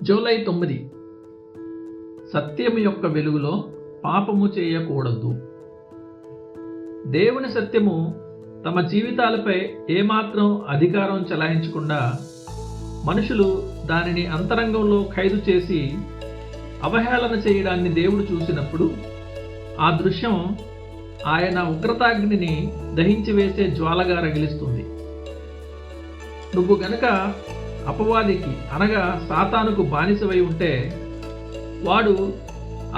July 9. సత్యము యొక్క వెలుగులో పాపము చేయకూడదు. దేవుని సత్యము తమ జీవితాలపై ఏమాత్రం అధికారం చెలాయించకుండా మనుషులు దానిని అంతరంగంలో ఖైదు చేసి అవహేళన చేయడాన్ని దేవుడు చూసినప్పుడు ఆ దృశ్యం ఆయన ఉగ్రతాగ్నిని దహించి వేసే జ్వాలగా రగిలిస్తుంది. నువ్వు గనక అపవాదికి అనగా సాతానుకు బానిసవై ఉంటే వాడు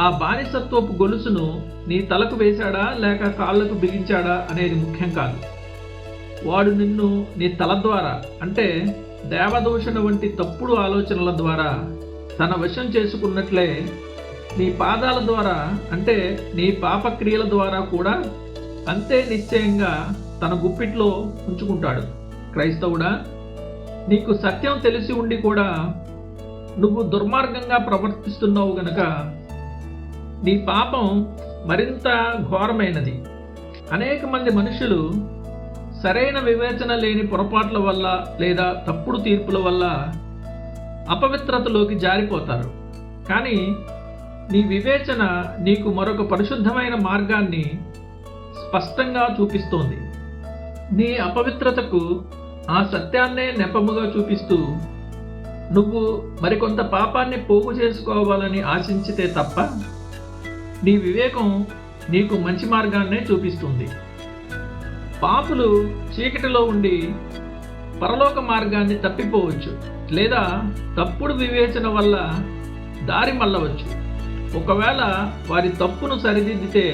ఆ బానిసత్వపు గొలుసును నీ తలకు వేశాడా లేక కాళ్లకు బిగించాడా అనేది ముఖ్యం కాదు. వాడు నిన్ను నీ తల ద్వారా అంటే దేవదూషణ వంటి తప్పుడు ఆలోచనల ద్వారా తన వశం చేసుకున్నట్లే నీ పాదాల ద్వారా అంటే నీ పాపక్రియల ద్వారా కూడా అంతే నిశ్చయంగా తన గుప్పిట్లో ఉంచుకుంటాడు. క్రైస్తవుడా, నీకు సత్యం తెలిసి ఉండి కూడా నువ్వు దుర్మార్గంగా ప్రవర్తిస్తున్నావు గనక నీ పాపం మరింత ఘోరమైనది. అనేక మంది మనుషులు సరైన వివేచన లేని పొరపాట్ల వల్ల లేదా తప్పుడు తీర్పుల వల్ల అపవిత్రతలోకి జారిపోతారు. కానీ నీ వివేచన నీకు మరొక పరిశుద్ధమైన మార్గాన్ని స్పష్టంగా చూపిస్తోంది. నీ అపవిత్రతకు ఆ సత్యాన్నే నెపముగా చూపిస్తూ నువ్వు మరికొంత పాపాన్ని పోగు చేసుకోవాలని ఆశించితే తప్ప నీ వివేకం నీకు మంచి మార్గాన్నే చూపిస్తుంది. పాపులు చీకటిలో ఉండి పరలోక మార్గాన్ని తప్పిపోవచ్చు లేదా తప్పుడు వివేచన వల్ల దారి మళ్ళవచ్చు. ఒకవేళ వారి తప్పును సరిదిద్దితే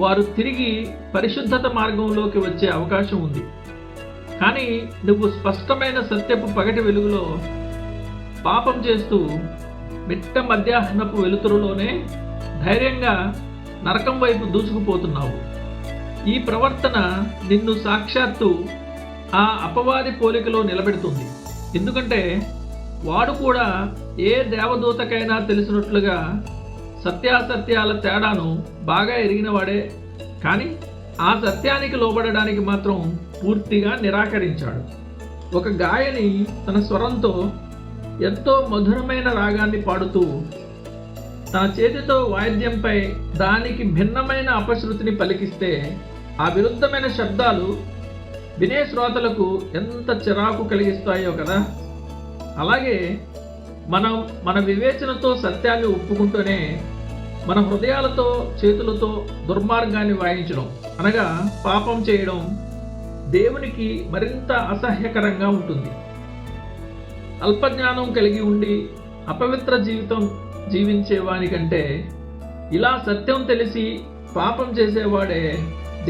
వారు తిరిగి పరిశుద్ధత మార్గంలోకి వచ్చే అవకాశం ఉంది. కానీ నువ్వు స్పష్టమైన సత్యపు పగటి వెలుగులో పాపం చేస్తూ మిట్ట మధ్యాహ్నపు వెలుతురులోనే ధైర్యంగా నరకం వైపు దూసుకుపోతున్నావు. ఈ ప్రవర్తన నిన్ను సాక్షాత్తు ఆ అపవాది పోలికలో నిలబెడుతుంది. ఎందుకంటే వాడు కూడా ఏ దేవదూతకైనా తెలిసినట్లుగా సత్యాసత్యాల తేడాను బాగా ఎరిగినవాడే. కానీ ఆ సత్యానికి లోబడడానికి మాత్రం పూర్తిగా నిరాకరించాడు. ఒక గాయని తన స్వరంతో ఎంతో మధురమైన రాగాన్ని పాడుతూ తన చేతితో వాయిద్యంపై దానికి భిన్నమైన అపశృతిని పలికిస్తే ఆ విరుద్ధమైన శబ్దాలు వినే శ్రోతలకు ఎంత చిరాకు కలిగిస్తాయో కదా. అలాగే మనం మన వివేచనతో సత్యాన్ని ఒప్పుకుంటూనే మన హృదయాలతో చేతులతో దుర్మార్గాన్ని వాయించడం అనగా పాపం చేయడం దేవునికి మరింత అసహ్యకరంగా ఉంటుంది. అల్పజ్ఞానం కలిగి ఉండి అపవిత్ర జీవితం జీవించేవానికంటే ఇలా సత్యం తెలిసి పాపం చేసేవాడే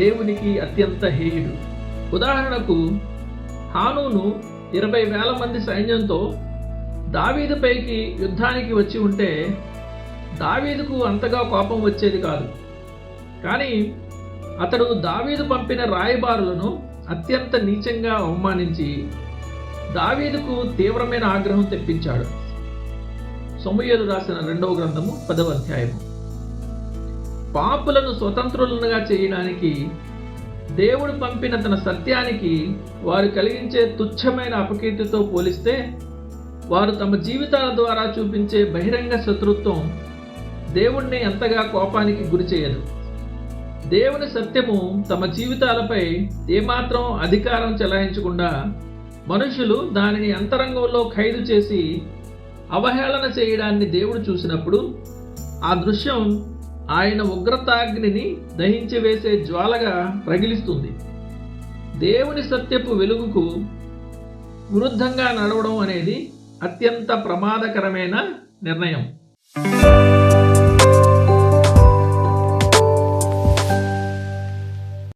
దేవునికి అత్యంత హేయుడు. ఉదాహరణకు హానూను 20,000 మంది సైన్యంతో దావీదుపైకి యుద్ధానికి వచ్చి ఉంటే దావీదుకు అంతగా కోపం వచ్చేది కాదు. కానీ అతడు దావీదు పంపిన రాయబారులను అత్యంత నీచంగా అవమానించి దావీదుకు తీవ్రమైన ఆగ్రహం తెప్పించాడు. సమూయేలు రాసిన 2వ గ్రంథము 10వ అధ్యాయము. పాపులను స్వతంత్రులుగా చేయడానికి దేవుడు పంపిన తన సత్యానికి వారు కలిగించే తుచ్చమైన అపకీర్తితో పోలిస్తే వారు తమ జీవితాల ద్వారా చూపించే బహిరంగ శత్రుత్వం దేవుణ్ణి ఎంతగా కోపానికి గురి చేయదు. దేవుని సత్యము తమ జీవితాలపై ఏమాత్రం అధికారం చెలాయించకుండా మనుషులు దానిని అంతరంగంలో ఖైదు చేసి అవహేళన చేయడాన్ని దేవుడు చూసినప్పుడు ఆ దృశ్యం ఆయన ఉగ్రతాగ్నిని దహించి వేసే జ్వాలగా రగిలిస్తుంది. దేవుని సత్యపు వెలుగుకు విరుద్ధంగా నడవడం అనేది అత్యంత ప్రమాదకరమైన నిర్ణయం.